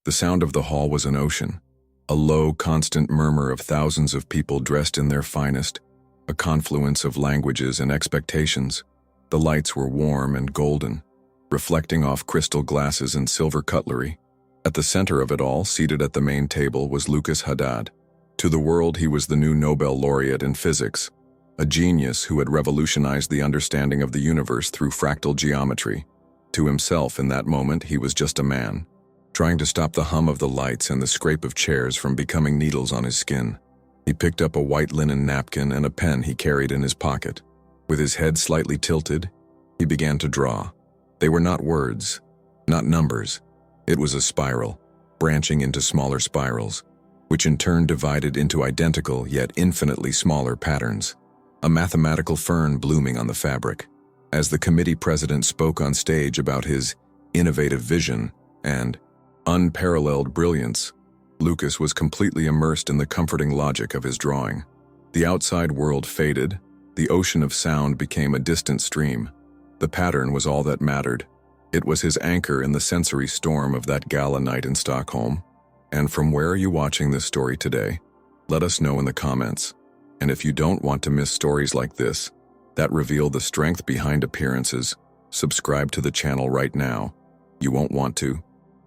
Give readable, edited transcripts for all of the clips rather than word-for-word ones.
The sound of the hall was an ocean, a low, constant murmur of thousands of people dressed in their finest, a confluence of languages and expectations. The lights were warm and golden, reflecting off crystal glasses and silver cutlery. At the center of it all, seated at the main table, was Lucas Haddad. To the world, he was the new Nobel laureate in physics, a genius who had revolutionized the understanding of the universe through fractal geometry. To himself, in that moment, he was just a man, trying to stop the hum of the lights and the scrape of chairs from becoming needles on his skin. He picked up a white linen napkin and a pen he carried in his pocket. With his head slightly tilted, he began to draw. They were not words, not numbers. It was a spiral, branching into smaller spirals, which in turn divided into identical yet infinitely smaller patterns. A mathematical fern blooming on the fabric. As the committee president spoke on stage about his innovative vision and unparalleled brilliance, Lucas was completely immersed in the comforting logic of his drawing. The outside world faded, the ocean of sound became a distant stream. The pattern was all that mattered. It was his anchor in the sensory storm of that gala night in Stockholm. And from where are you watching this story today? Let us know in the comments. And if you don't want to miss stories like this, that reveal the strength behind appearances, subscribe to the channel right now. You won't want to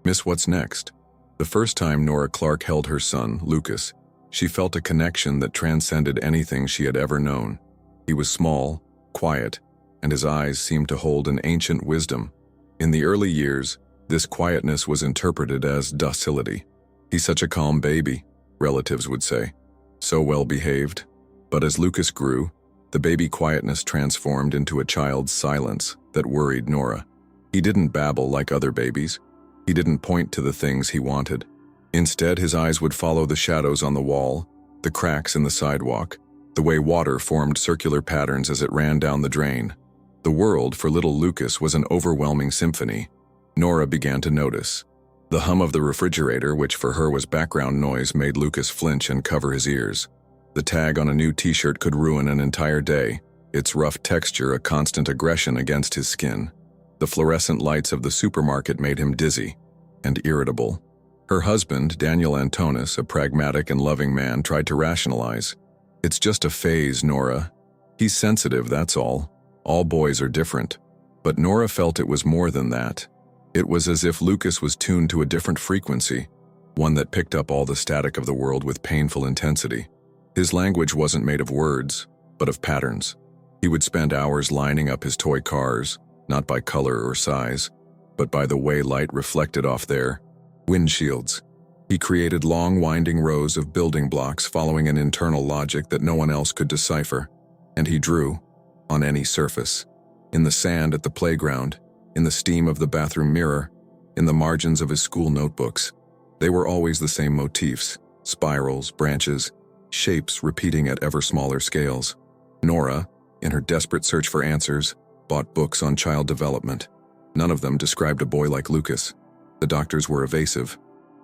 miss what's next. The first time Nora Clark held her son, Lucas, she felt a connection that transcended anything she had ever known. He was small, quiet, and his eyes seemed to hold an ancient wisdom. In the early years, this quietness was interpreted as docility. "He's such a calm baby," relatives would say. "So well behaved." But as Lucas grew, the baby quietness transformed into a child's silence that worried Nora. He didn't babble like other babies. He didn't point to the things he wanted. Instead, his eyes would follow the shadows on the wall, the cracks in the sidewalk, the way water formed circular patterns as it ran down the drain. The world, for little Lucas, was an overwhelming symphony. Nora began to notice. The hum of the refrigerator, which for her was background noise, made Lucas flinch and cover his ears. The tag on a new t-shirt could ruin an entire day, its rough texture a constant aggression against his skin. The fluorescent lights of the supermarket made him dizzy and irritable. Her husband, Daniel Antonis, a pragmatic and loving man, tried to rationalize. "It's just a phase, Nora. He's sensitive, that's all. All boys are different." But Nora felt it was more than that. It was as if Lucas was tuned to a different frequency, one that picked up all the static of the world with painful intensity. His language wasn't made of words, but of patterns. He would spend hours lining up his toy cars, not by color or size, but by the way light reflected off their windshields. He created long, winding rows of building blocks following an internal logic that no one else could decipher. And he drew, on any surface, in the sand at the playground, in the steam of the bathroom mirror, in the margins of his school notebooks. They were always the same motifs: spirals, branches, shapes repeating at ever smaller scales. Nora, in her desperate search for answers, bought books on child development. None of them described a boy like Lucas. The doctors were evasive.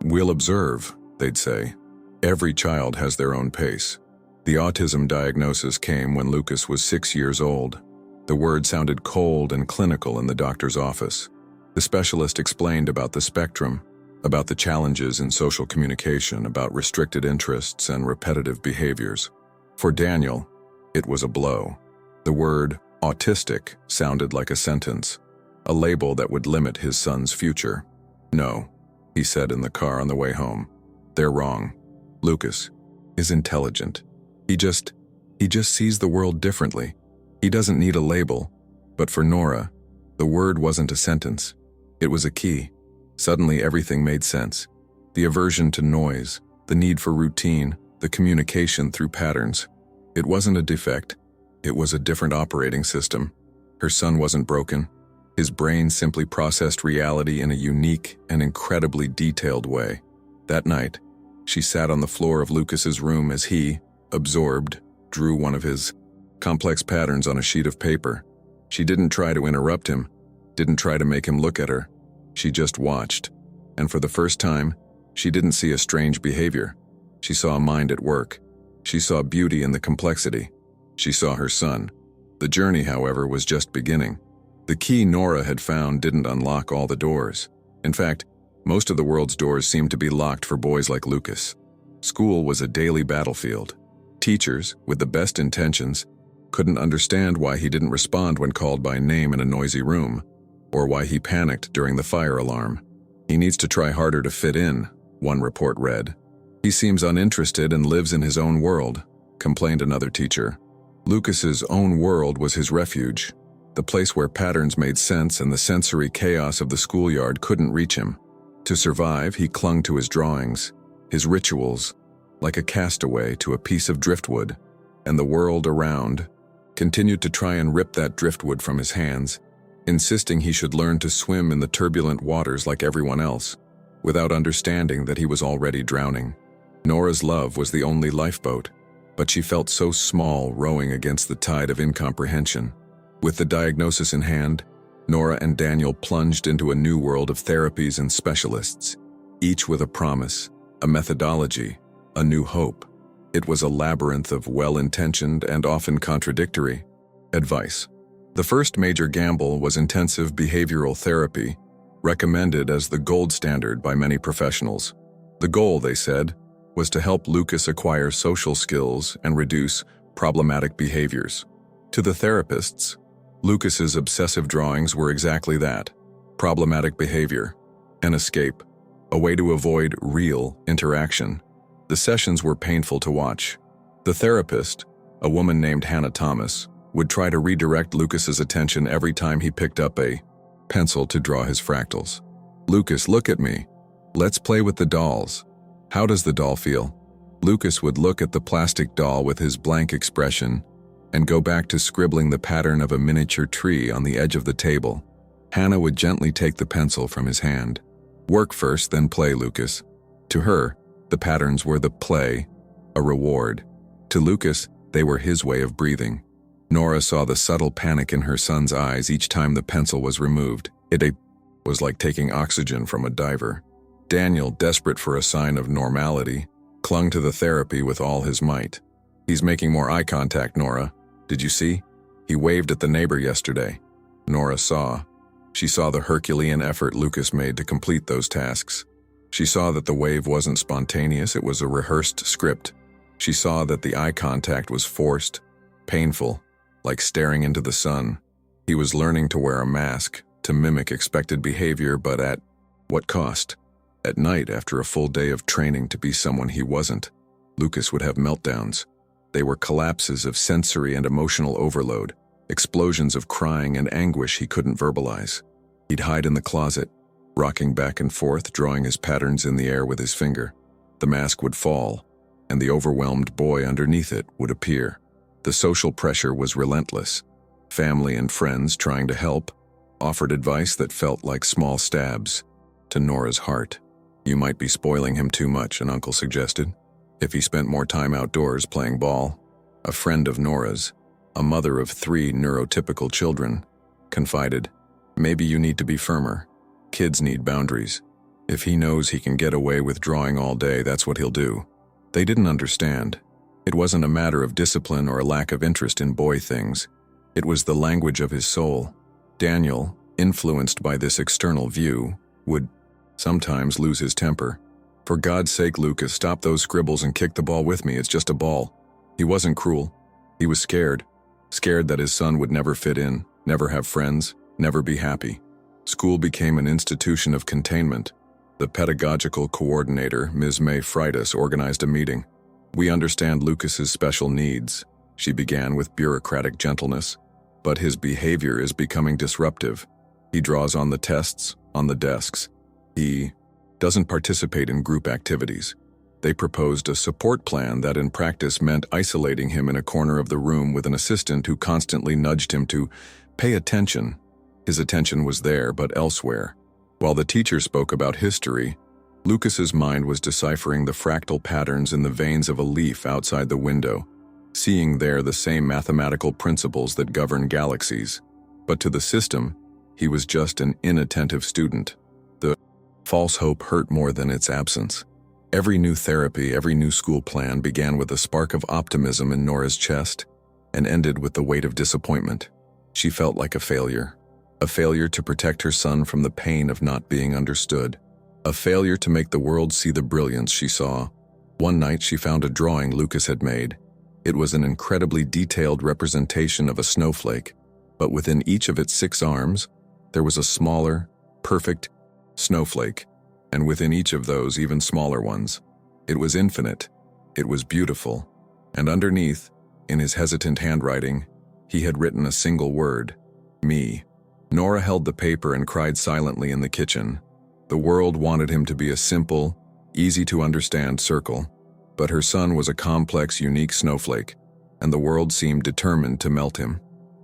"We'll observe," they'd say. "Every child has their own pace." The autism diagnosis came when Lucas was 6 years old. The word sounded cold and clinical in the doctor's office. The specialist explained about the spectrum, about the challenges in social communication, about restricted interests and repetitive behaviors. For Daniel, it was a blow. The word autistic sounded like a sentence, a label that would limit his son's future. "No," he said in the car on the way home. "They're wrong. Lucas is intelligent. He just sees the world differently. He doesn't need a label." But for Nora, the word wasn't a sentence. It was a key. Suddenly everything made sense. The aversion to noise, the need for routine, the communication through patterns. It wasn't a defect. It was a different operating system. Her son wasn't broken. His brain simply processed reality in a unique and incredibly detailed way. That night, she sat on the floor of Lucas's room as he, absorbed, drew one of his complex patterns on a sheet of paper. She didn't try to interrupt him, didn't try to make him look at her. She just watched. And for the first time, she didn't see a strange behavior. She saw a mind at work. She saw beauty in the complexity. She saw her son. The journey, however, was just beginning. The key Nora had found didn't unlock all the doors. In fact, Most of the world's doors seemed to be locked for boys like Lucas. School was a daily battlefield. Teachers, with the best intentions, couldn't understand why he didn't respond when called by name in a noisy room, or why he panicked during the fire alarm. "He needs to try harder to fit in," one report read. "He seems uninterested and lives in his own world," complained another teacher. Lucas's own world was his refuge, the place where patterns made sense and the sensory chaos of the schoolyard couldn't reach him. To survive, he clung to his drawings, his rituals, like a castaway to a piece of driftwood, and the world around continued to try and rip that driftwood from his hands, insisting he should learn to swim in the turbulent waters like everyone else, without understanding that he was already drowning. Nora's love was the only lifeboat, but she felt so small rowing against the tide of incomprehension. With the diagnosis in hand, Nora and Daniel plunged into a new world of therapies and specialists, each with a promise, a methodology, a new hope. It was a labyrinth of well-intentioned and often contradictory advice. The first major gamble was intensive behavioral therapy, recommended as the gold standard by many professionals. The goal, they said, was to help Lucas acquire social skills and reduce problematic behaviors. To the therapists, Lucas's obsessive drawings were exactly that: problematic behavior, an escape, a way to avoid real interaction. The sessions were painful to watch. The therapist, a woman named Hannah Thomas, would try to redirect Lucas's attention every time he picked up a pencil to draw his fractals. "Lucas, look at me. Let's play with the dolls. How does the doll feel?" Lucas would look at the plastic doll with his blank expression and go back to scribbling the pattern of a miniature tree on the edge of the table. Hannah would gently take the pencil from his hand. "Work first, then play, Lucas." To her, the patterns were the play, a reward. To Lucas, they were his way of breathing. Nora saw the subtle panic in her son's eyes each time the pencil was removed. It was like taking oxygen from a diver. Daniel, desperate for a sign of normality, clung to the therapy with all his might. "He's making more eye contact, Nora. Did you see? He waved at the neighbor yesterday." Nora saw. She saw the Herculean effort Lucas made to complete those tasks. She saw that the wave wasn't spontaneous, it was a rehearsed script. She saw that the eye contact was forced, painful, like staring into the sun. He was learning to wear a mask, to mimic expected behavior, but at what cost? At night, after a full day of training to be someone he wasn't, Lucas would have meltdowns. They were collapses of sensory and emotional overload, explosions of crying and anguish he couldn't verbalize. He'd hide in the closet, rocking back and forth, drawing his patterns in the air with his finger. The mask would fall, and the overwhelmed boy underneath it would appear. The social pressure was relentless. Family and friends, trying to help, offered advice that felt like small stabs to Nora's heart. "You might be spoiling him too much," an uncle suggested. "If he spent more time outdoors playing ball." A friend of Nora's, a mother of 3 neurotypical children, confided, "Maybe you need to be firmer. Kids need boundaries. If he knows he can get away with drawing all day, that's what he'll do." They didn't understand. It wasn't a matter of discipline or a lack of interest in boy things. It was the language of his soul. Daniel, influenced by this external view, would sometimes lose his temper. "For God's sake, Lucas, stop those scribbles and kick the ball with me. It's just a ball." He wasn't cruel. He was scared. Scared that his son would never fit in, never have friends, never be happy. School became an institution of containment. The pedagogical coordinator, Ms. May Freitas, organized a meeting. "We understand Lucas's special needs," she began with bureaucratic gentleness, "but his behavior is becoming disruptive. He draws on the tests, on the desks. He doesn't participate in group activities." They proposed a support plan that in practice meant isolating him in a corner of the room with an assistant who constantly nudged him to pay attention. His attention was there, but elsewhere. While the teacher spoke about history, Lucas's mind was deciphering the fractal patterns in the veins of a leaf outside the window, seeing there the same mathematical principles that govern galaxies. But to the system, he was just an inattentive student. The false hope hurt more than its absence. Every new therapy, every new school plan began with a spark of optimism in Nora's chest and ended with the weight of disappointment. She felt like a failure to protect her son from the pain of not being understood. A failure to make the world see the brilliance she saw. One night she found a drawing Lucas had made. It was an incredibly detailed representation of a snowflake, but within each of its 6 arms, there was a smaller, perfect snowflake, and within each of those even smaller ones. It was infinite, it was beautiful, and underneath, in his hesitant handwriting, he had written a single word: me. Nora held the paper and cried silently in the kitchen. The world wanted him to be a simple, easy-to-understand circle, but her son was a complex, unique snowflake, and the world seemed determined to melt him.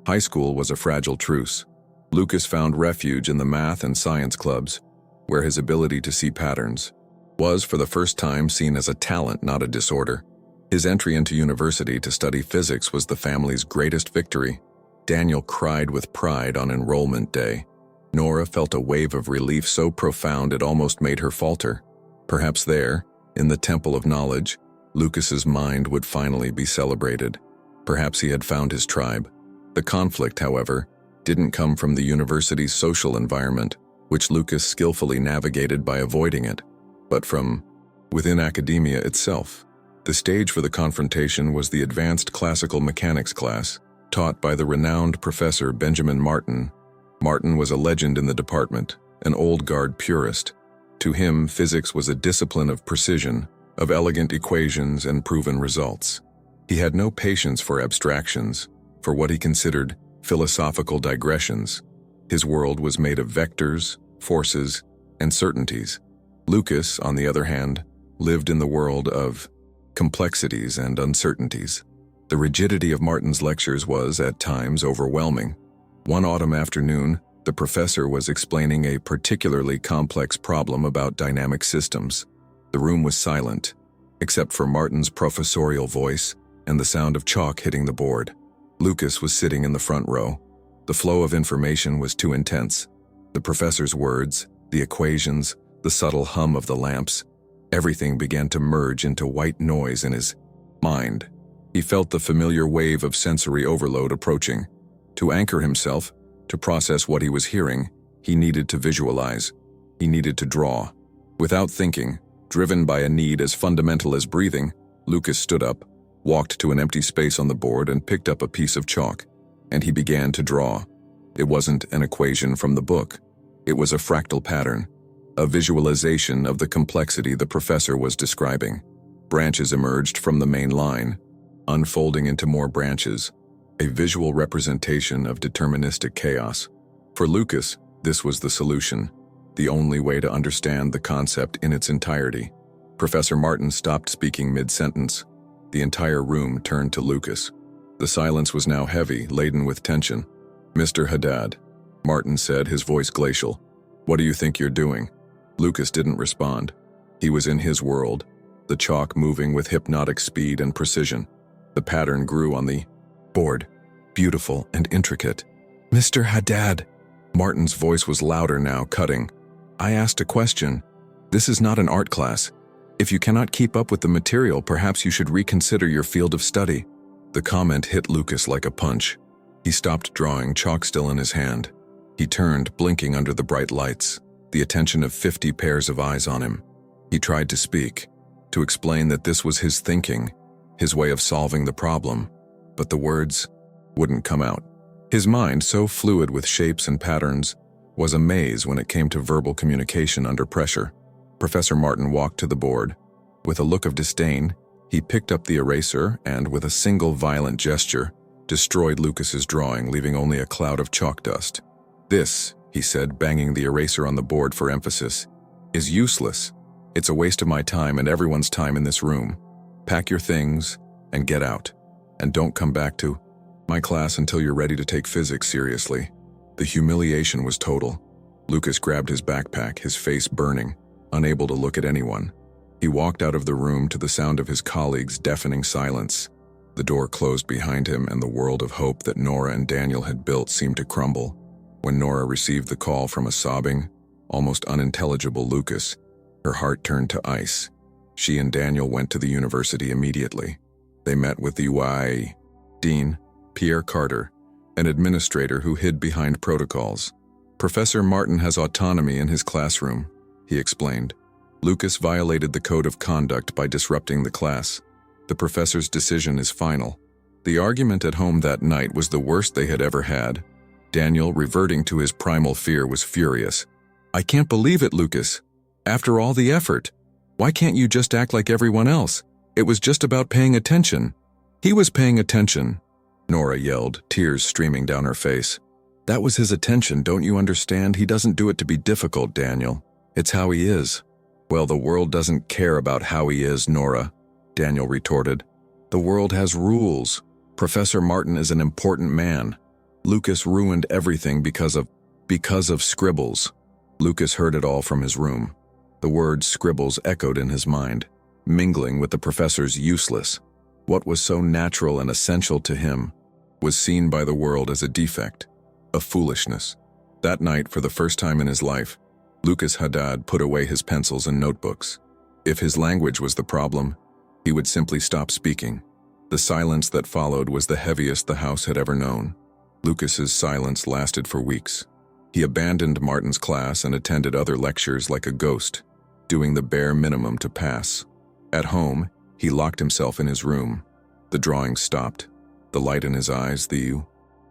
High school was a fragile truce. Lucas found refuge in the math and science clubs, where his ability to see patterns was for the first time seen as a talent, not a disorder. His entry into university to study physics was the family's greatest victory. Daniel cried with pride on enrollment day. Nora felt a wave of relief so profound it almost made her falter. Perhaps there, in the temple of knowledge, Lucas's mind would finally be celebrated. Perhaps he had found his tribe. The conflict, however, didn't come from the university's social environment, which Lucas skillfully navigated by avoiding it, but from within academia itself. The stage for the confrontation was the advanced classical mechanics class, taught by the renowned professor Benjamin Martin. Martin was a legend in the department, an old-guard purist. To him, physics was a discipline of precision, of elegant equations and proven results. He had no patience for abstractions, for what he considered philosophical digressions. His world was made of vectors, forces, and certainties. Lucas, on the other hand, lived in the world of complexities and uncertainties. The rigidity of Martin's lectures was, at times, overwhelming. One autumn afternoon, the professor was explaining a particularly complex problem about dynamic systems. The room was silent, except for Martin's professorial voice and the sound of chalk hitting the board. Lucas was sitting in the front row. The flow of information was too intense. The professor's words, the equations, the subtle hum of the lamps, everything began to merge into white noise in his mind. He felt the familiar wave of sensory overload approaching. To anchor himself, to process what he was hearing, he needed to visualize. He needed to draw. Without thinking, driven by a need as fundamental as breathing, Lucas stood up, walked to an empty space on the board and picked up a piece of chalk. And he began to draw. It wasn't an equation from the book. It was a fractal pattern, a visualization of the complexity the professor was describing. Branches emerged from the main line, unfolding into more branches, a visual representation of deterministic chaos. For Lucas, this was the solution, the only way to understand the concept in its entirety. Professor Martin stopped speaking mid-sentence. The entire room turned to Lucas. The silence was now heavy, laden with tension. "Mr. Haddad," Martin said, his voice glacial. "What do you think you're doing?" Lucas didn't respond. He was in his world, the chalk moving with hypnotic speed and precision. The pattern grew on the board, beautiful and intricate. "Mr. Haddad," Martin's voice was louder now, cutting. "I asked a question. This is not an art class. If you cannot keep up with the material, perhaps you should reconsider your field of study." The comment hit Lucas like a punch. He stopped drawing, chalk still in his hand. He turned, blinking under the bright lights, the attention of 50 pairs of eyes on him. He tried to speak, to explain that this was his thinking, his way of solving the problem, but the words wouldn't come out. His mind, so fluid with shapes and patterns, was a maze when it came to verbal communication under pressure. Professor Martin walked to the board. With a look of disdain, he picked up the eraser and, with a single violent gesture, destroyed Lucas's drawing, leaving only a cloud of chalk dust. "This," he said, banging the eraser on the board for emphasis, "is useless. It's a waste of my time and everyone's time in this room. Pack your things and get out. And don't come back to my class until you're ready to take physics seriously." The humiliation was total. Lucas grabbed his backpack, his face burning, unable to look at anyone. He walked out of the room to the sound of his colleagues' deafening silence. The door closed behind him and the world of hope that Nora and Daniel had built seemed to crumble. When Nora received the call from a sobbing, almost unintelligible Lucas, her heart turned to ice. She and Daniel went to the university immediately. They met with the UI Dean, Pierre Carter, an administrator who hid behind protocols. "Professor Martin has autonomy in his classroom," he explained. Lucas violated the code of conduct by disrupting the class. The professor's decision is final. The argument at home that night was the worst they had ever had. Daniel, reverting to his primal fear, was furious. "I can't believe it, Lucas. After all the effort, why can't you just act like everyone else? It was just about paying attention." "He was paying attention," Nora yelled, tears streaming down her face. "That was his attention, don't you understand? He doesn't do it to be difficult, Daniel. It's how he is." "Well, the world doesn't care about how he is, Nora," Daniel retorted. "The world has rules. Professor Martin is an important man. Lucas ruined everything because of scribbles." Lucas heard it all from his room. The word scribbles echoed in his mind, mingling with the professor's useless. What was so natural and essential to him was seen by the world as a defect, a foolishness. That night, for the first time in his life, Lucas Haddad put away his pencils and notebooks. If his language was the problem, he would simply stop speaking. The silence that followed was the heaviest the house had ever known. Lucas's silence lasted for weeks. He abandoned Martin's class and attended other lectures like a ghost, doing the bare minimum to pass. At home, he locked himself in his room. The drawing stopped. The light in his eyes, the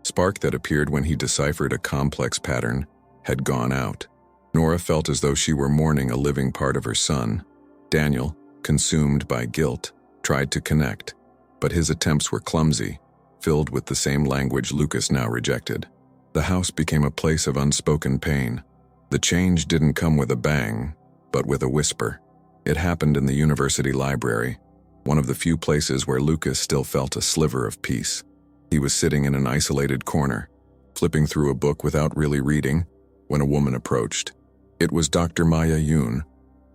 spark that appeared when he deciphered a complex pattern, had gone out. Nora felt as though she were mourning a living part of her son. Daniel, consumed by guilt, tried to connect, but his attempts were clumsy, filled with the same language Lucas now rejected. The house became a place of unspoken pain. The change didn't come with a bang, but with a whisper. It happened in the university library, one of the few places where Lucas still felt a sliver of peace. He was sitting in an isolated corner, flipping through a book without really reading, when a woman approached. It was Dr. Maya Yoon,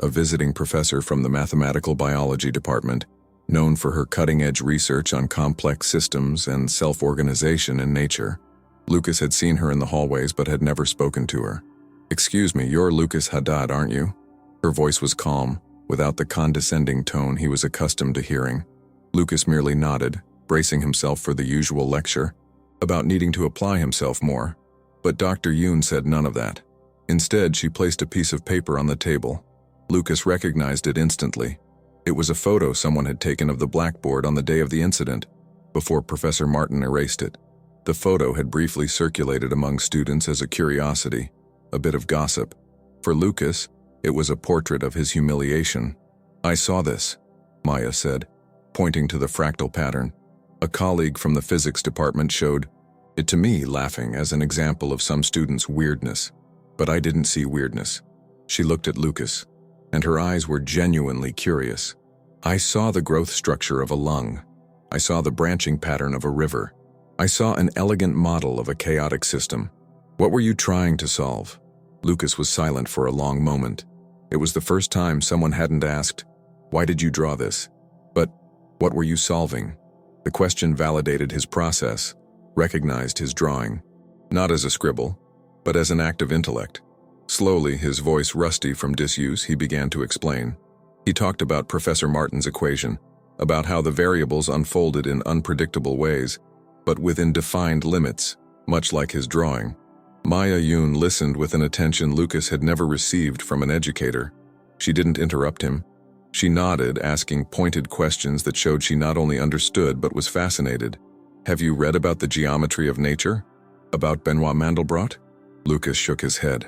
a visiting professor from the mathematical biology department, known for her cutting-edge research on complex systems and self-organization in nature. Lucas had seen her in the hallways but had never spoken to her. "Excuse me, you're Lucas Haddad, aren't you?" Her voice was calm, without the condescending tone he was accustomed to hearing. Lucas merely nodded, bracing himself for the usual lecture about needing to apply himself more. But Dr. Yoon said none of that. Instead, she placed a piece of paper on the table. Lucas recognized it instantly. It was a photo someone had taken of the blackboard on the day of the incident, before Professor Martin erased it. The photo had briefly circulated among students as a curiosity, a bit of gossip. For Lucas, it was a portrait of his humiliation. "I saw this," Maya said, pointing to the fractal pattern. "A colleague from the physics department showed it to me, laughing, as an example of some students' weirdness. But I didn't see weirdness." She looked at Lucas, and her eyes were genuinely curious. "I saw the growth structure of a lung. I saw the branching pattern of a river. I saw an elegant model of a chaotic system. What were you trying to solve?" Lucas was silent for a long moment. It was the first time someone hadn't asked, "Why did you draw this?" but, "What were you solving?" The question validated his process, recognized his drawing, not as a scribble, but as an act of intellect. Slowly, his voice rusty from disuse, he began to explain. He talked about Professor Martin's equation, about how the variables unfolded in unpredictable ways, but within defined limits, much like his drawing. Maya Yoon listened with an attention Lucas had never received from an educator. She didn't interrupt him. She nodded, asking pointed questions that showed she not only understood but was fascinated. "Have you read about the geometry of nature? About Benoit Mandelbrot?" Lucas shook his head.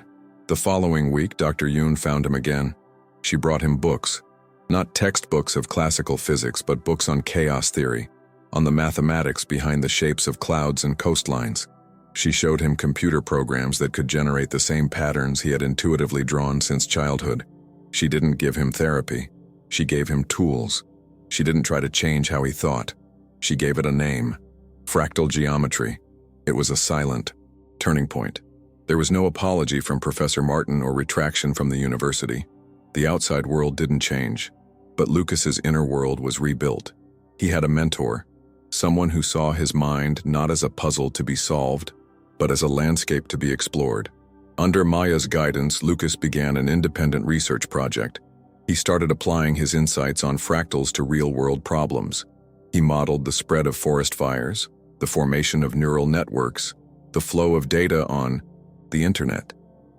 The following week, Dr. Yoon found him again. She brought him books. Not textbooks of classical physics, but books on chaos theory, on the mathematics behind the shapes of clouds and coastlines. She showed him computer programs that could generate the same patterns he had intuitively drawn since childhood. She didn't give him therapy. She gave him tools. She didn't try to change how he thought. She gave it a name: fractal geometry. It was a silent turning point. There was no apology from Professor Martin or retraction from the university. The outside world didn't change, but Lucas's inner world was rebuilt. He had a mentor, someone who saw his mind not as a puzzle to be solved, but as a landscape to be explored. Under Maya's guidance, Lucas began an independent research project. He started applying his insights on fractals to real-world problems. He modeled the spread of forest fires, the formation of neural networks, the flow of data on the internet.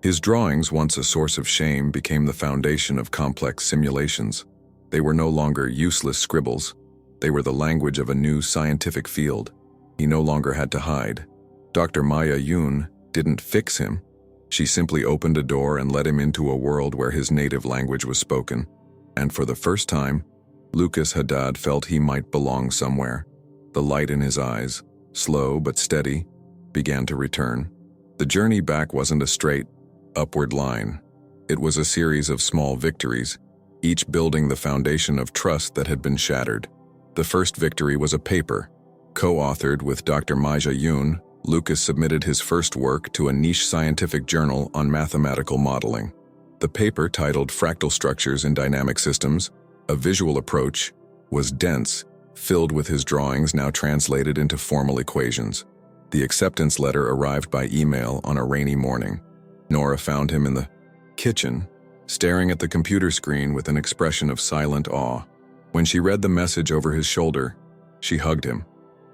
His drawings, once a source of shame, became the foundation of complex simulations. They were no longer useless scribbles. They were the language of a new scientific field. He no longer had to hide. Dr. Maya Yoon didn't fix him. She simply opened a door and let him into a world where his native language was spoken. And for the first time, Lucas Haddad felt he might belong somewhere. The light in his eyes, slow but steady, began to return. The journey back wasn't a straight, upward line. It was a series of small victories, each building the foundation of trust that had been shattered. The first victory was a paper. Co-authored with Dr. Maya Yoon, Lucas submitted his first work to a niche scientific journal on mathematical modeling. The paper, titled Fractal Structures in Dynamic Systems, a visual approach, was dense, filled with his drawings now translated into formal equations. The acceptance letter arrived by email on a rainy morning. Nora found him in the kitchen, staring at the computer screen with an expression of silent awe. When she read the message over his shoulder, she hugged him.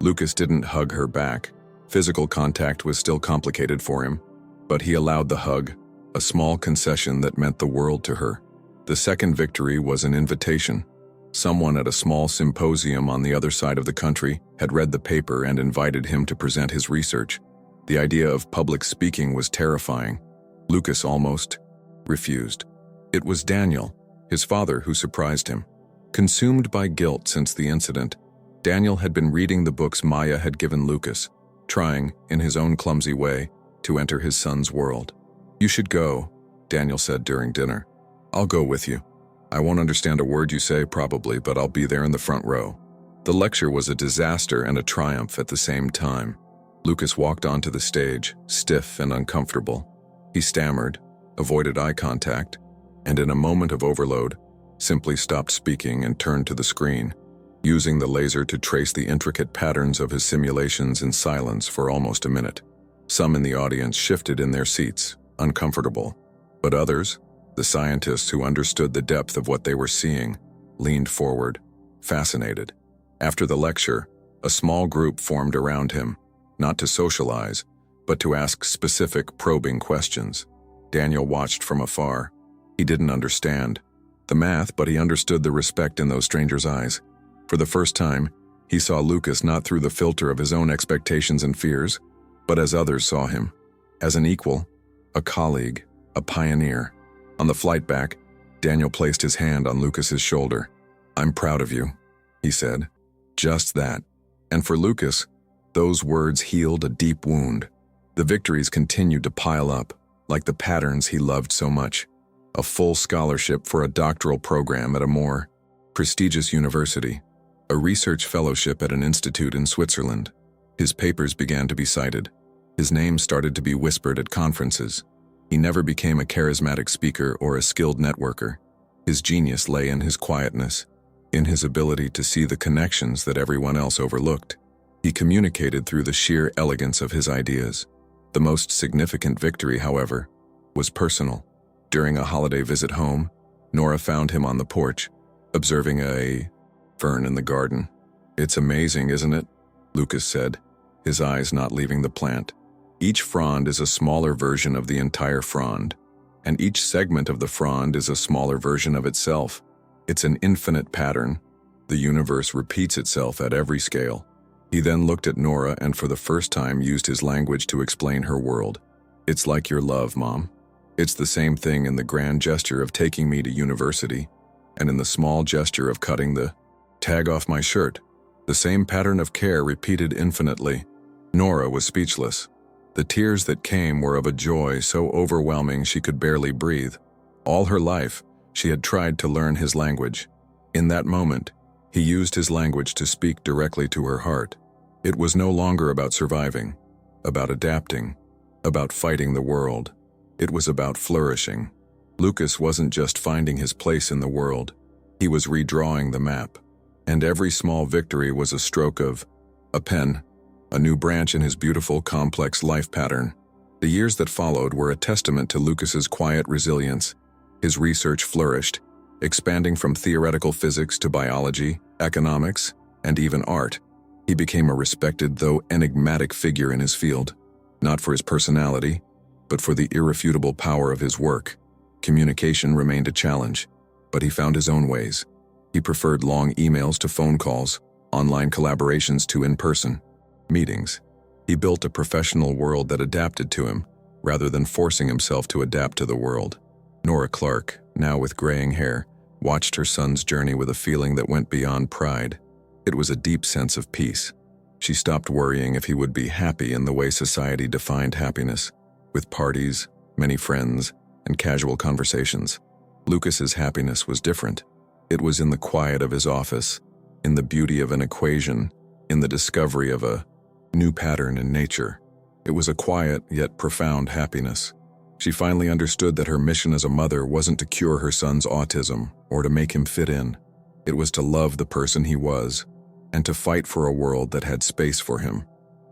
Lucas didn't hug her back. Physical contact was still complicated for him, but he allowed the hug, a small concession that meant the world to her. The second victory was an invitation. Someone at a small symposium on the other side of the country had read the paper and invited him to present his research. The idea of public speaking was terrifying. Lucas almost refused. It was Daniel, his father, who surprised him. Consumed by guilt since the incident, Daniel had been reading the books Maya had given Lucas, trying, in his own clumsy way, to enter his son's world. "You should go," Daniel said during dinner. "I'll go with you. I won't understand a word you say, probably, but I'll be there in the front row." The lecture was a disaster and a triumph at the same time. Lucas walked onto the stage, stiff and uncomfortable. He stammered, avoided eye contact, and in a moment of overload, simply stopped speaking and turned to the screen, using the laser to trace the intricate patterns of his simulations in silence for almost a minute. Some in the audience shifted in their seats, uncomfortable, but others, the scientists who understood the depth of what they were seeing, leaned forward, fascinated. After the lecture, a small group formed around him, not to socialize, but to ask specific, probing questions. Daniel watched from afar. He didn't understand the math, but he understood the respect in those strangers' eyes. For the first time, he saw Lucas not through the filter of his own expectations and fears, but as others saw him, as an equal, a colleague, a pioneer. On the flight back, Daniel placed his hand on Lucas's shoulder. "I'm proud of you," he said. Just that. And for Lucas, those words healed a deep wound. The victories continued to pile up, like the patterns he loved so much. A full scholarship for a doctoral program at a more prestigious university, a research fellowship at an institute in Switzerland. His papers began to be cited. His name started to be whispered at conferences. He never became a charismatic speaker or a skilled networker. His genius lay in his quietness, in his ability to see the connections that everyone else overlooked. He communicated through the sheer elegance of his ideas. The most significant victory, however, was personal. During a holiday visit home, Nora found him on the porch, observing a fern in the garden. "It's amazing, isn't it?" Lucas said, his eyes not leaving the plant. "Each frond is a smaller version of the entire frond, and each segment of the frond is a smaller version of itself. It's an infinite pattern. The universe repeats itself at every scale." He then looked at Nora and for the first time used his language to explain her world. "It's like your love, Mom. It's the same thing in the grand gesture of taking me to university, and in the small gesture of cutting the tag off my shirt. The same pattern of care repeated infinitely." Nora was speechless. The tears that came were of a joy so overwhelming she could barely breathe. All her life, she had tried to learn his language. In that moment, he used his language to speak directly to her heart. It was no longer about surviving, about adapting, about fighting the world. It was about flourishing. Lucas wasn't just finding his place in the world. He was redrawing the map. And every small victory was a stroke of a pen, a new branch in his beautiful, complex life pattern. The years that followed were a testament to Lucas's quiet resilience. His research flourished, expanding from theoretical physics to biology, economics, and even art. He became a respected, though enigmatic, figure in his field, not for his personality, but for the irrefutable power of his work. Communication remained a challenge, but he found his own ways. He preferred long emails to phone calls, online collaborations to in-person meetings. He built a professional world that adapted to him, rather than forcing himself to adapt to the world. Nora Clark, now with graying hair, watched her son's journey with a feeling that went beyond pride. It was a deep sense of peace. She stopped worrying if he would be happy in the way society defined happiness, with parties, many friends, and casual conversations. Lucas's happiness was different. It was in the quiet of his office, in the beauty of an equation, in the discovery of a new pattern in nature. It was a quiet yet profound happiness. She finally understood that her mission as a mother wasn't to cure her son's autism or to make him fit in. It was to love the person he was and to fight for a world that had space for him.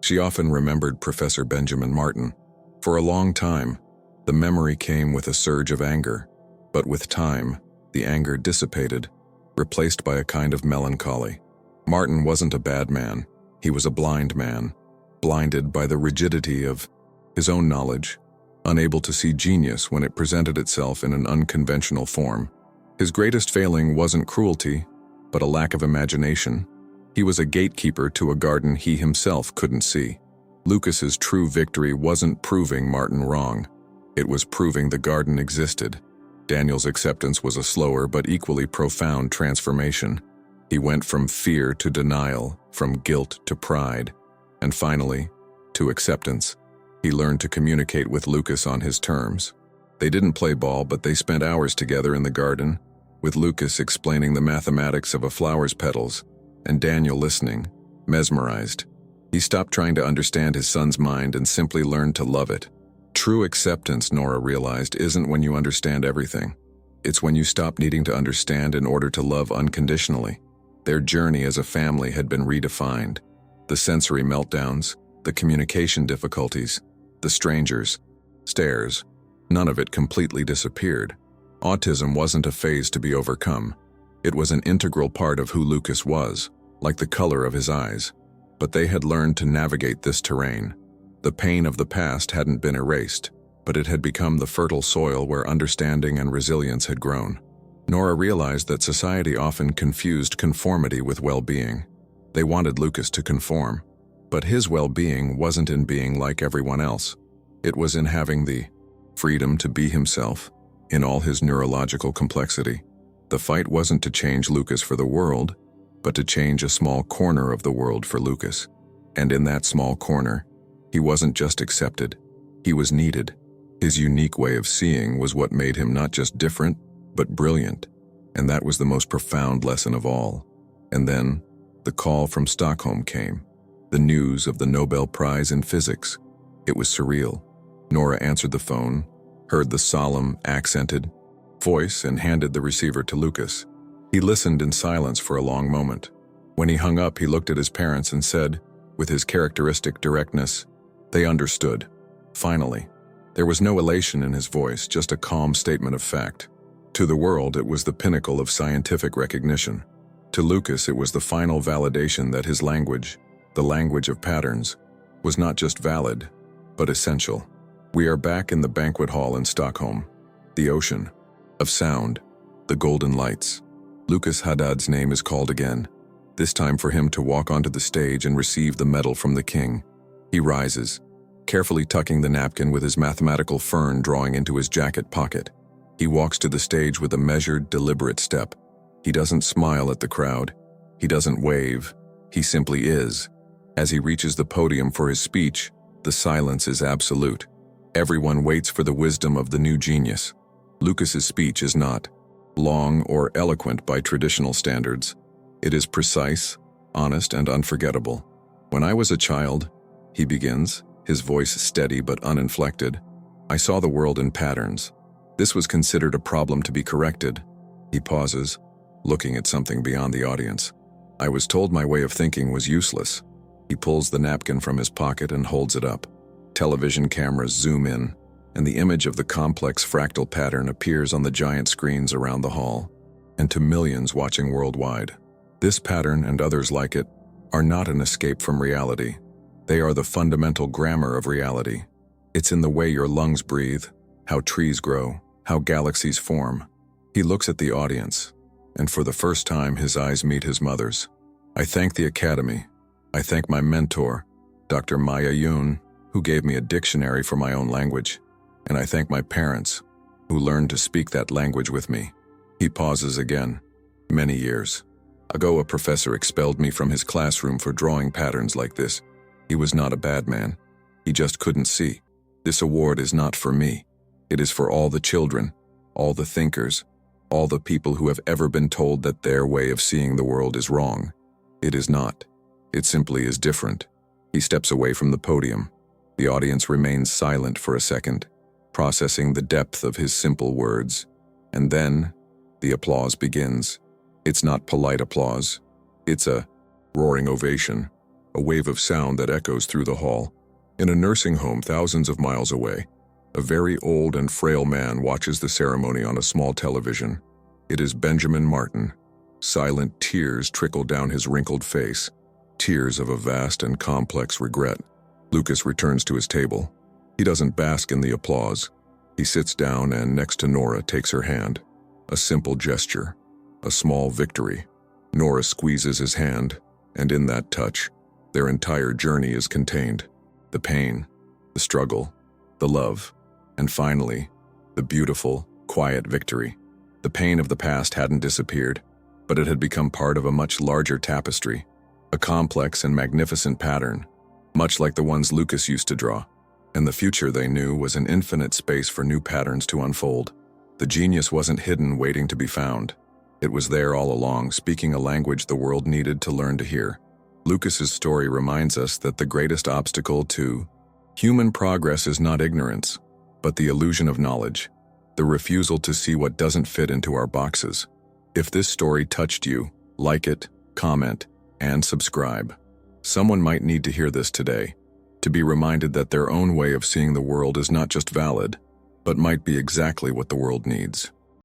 She often remembered Professor Benjamin Martin. For a long time, the memory came with a surge of anger, but with time, the anger dissipated, replaced by a kind of melancholy. Martin wasn't a bad man. He was a blind man, blinded by the rigidity of his own knowledge, unable to see genius when it presented itself in an unconventional form. His greatest failing wasn't cruelty, but a lack of imagination. He was a gatekeeper to a garden he himself couldn't see. Lucas's true victory wasn't proving Martin wrong. It was proving the garden existed. Daniel's acceptance was a slower but equally profound transformation. He went from fear to denial, from guilt to pride, and finally, to acceptance. He learned to communicate with Lucas on his terms. They didn't play ball, but they spent hours together in the garden, with Lucas explaining the mathematics of a flower's petals, and Daniel listening, mesmerized. He stopped trying to understand his son's mind and simply learned to love it. True acceptance, Nora realized, isn't when you understand everything. It's when you stop needing to understand in order to love unconditionally. Their journey as a family had been redefined. The sensory meltdowns, the communication difficulties, the strangers, stares, none of it completely disappeared. Autism wasn't a phase to be overcome. It was an integral part of who Lucas was, like the color of his eyes. But they had learned to navigate this terrain. The pain of the past hadn't been erased, but it had become the fertile soil where understanding and resilience had grown. Nora realized that society often confused conformity with well-being. They wanted Lucas to conform, but his well-being wasn't in being like everyone else. It was in having the freedom to be himself, in all his neurological complexity. The fight wasn't to change Lucas for the world, but to change a small corner of the world for Lucas. And in that small corner, he wasn't just accepted, he was needed. His unique way of seeing was what made him not just different, but brilliant. And that was the most profound lesson of all. And then, the call from Stockholm came. The news of the Nobel Prize in Physics. It was surreal. Nora answered the phone, heard the solemn, accented voice, and handed the receiver to Lucas. He listened in silence for a long moment. When he hung up, he looked at his parents and said, with his characteristic directness, "They understood." Finally. There was no elation in his voice, just a calm statement of fact. To the world, it was the pinnacle of scientific recognition. To Lucas, it was the final validation that his language, the language of patterns, was not just valid, but essential. We are back in the banquet hall in Stockholm. The ocean of sound, the golden lights. Lucas Haddad's name is called again, this time for him to walk onto the stage and receive the medal from the king. He rises, carefully tucking the napkin with his mathematical fern drawing into his jacket pocket. He walks to the stage with a measured, deliberate step. He doesn't smile at the crowd. He doesn't wave. He simply is. As he reaches the podium for his speech, the silence is absolute. Everyone waits for the wisdom of the new genius. Lucas's speech is not long or eloquent by traditional standards. It is precise, honest, and unforgettable. "When I was a child," he begins, his voice steady but uninflected, "I saw the world in patterns. This was considered a problem to be corrected." He pauses, looking at something beyond the audience. "I was told my way of thinking was useless." He pulls the napkin from his pocket and holds it up. Television cameras zoom in, and the image of the complex fractal pattern appears on the giant screens around the hall, and to millions watching worldwide. This pattern and others like it are not an escape from reality. They are the fundamental grammar of reality. It's in the way your lungs breathe, how trees grow, how galaxies form. He looks at the audience, and for the first time his eyes meet his mother's. I thank the Academy. I thank my mentor, Dr. Maya Yoon, who gave me a dictionary for my own language. And I thank my parents, who learned to speak that language with me. He pauses again. Many years ago, a professor expelled me from his classroom for drawing patterns like this. He was not a bad man. He just couldn't see. This award is not for me. It is for all the children, all the thinkers, all the people who have ever been told that their way of seeing the world is wrong. It is not. It simply is different. He steps away from the podium. The audience remains silent for a second, processing the depth of his simple words. And then, the applause begins. It's not polite applause. It's a roaring ovation, a wave of sound that echoes through the hall. In a nursing home thousands of miles away, a very old and frail man watches the ceremony on a small television. It is Benjamin Martin. Silent tears trickle down his wrinkled face, tears of a vast and complex regret. Lucas returns to his table. He doesn't bask in the applause. He sits down and, next to Nora, takes her hand. A simple gesture, a small victory. Nora squeezes his hand, and in that touch, their entire journey is contained. The pain, the struggle, the love, and finally, the beautiful, quiet victory. The pain of the past hadn't disappeared, but it had become part of a much larger tapestry, a complex and magnificent pattern, much like the ones Lucas used to draw. And the future, they knew, was an infinite space for new patterns to unfold. The genius wasn't hidden, waiting to be found. It was there all along, speaking a language the world needed to learn to hear. Lucas's story reminds us that the greatest obstacle to human progress is not ignorance, but the illusion of knowledge, the refusal to see what doesn't fit into our boxes. If this story touched you, like it, comment, and subscribe. Someone might need to hear this today, to be reminded that their own way of seeing the world is not just valid, but might be exactly what the world needs.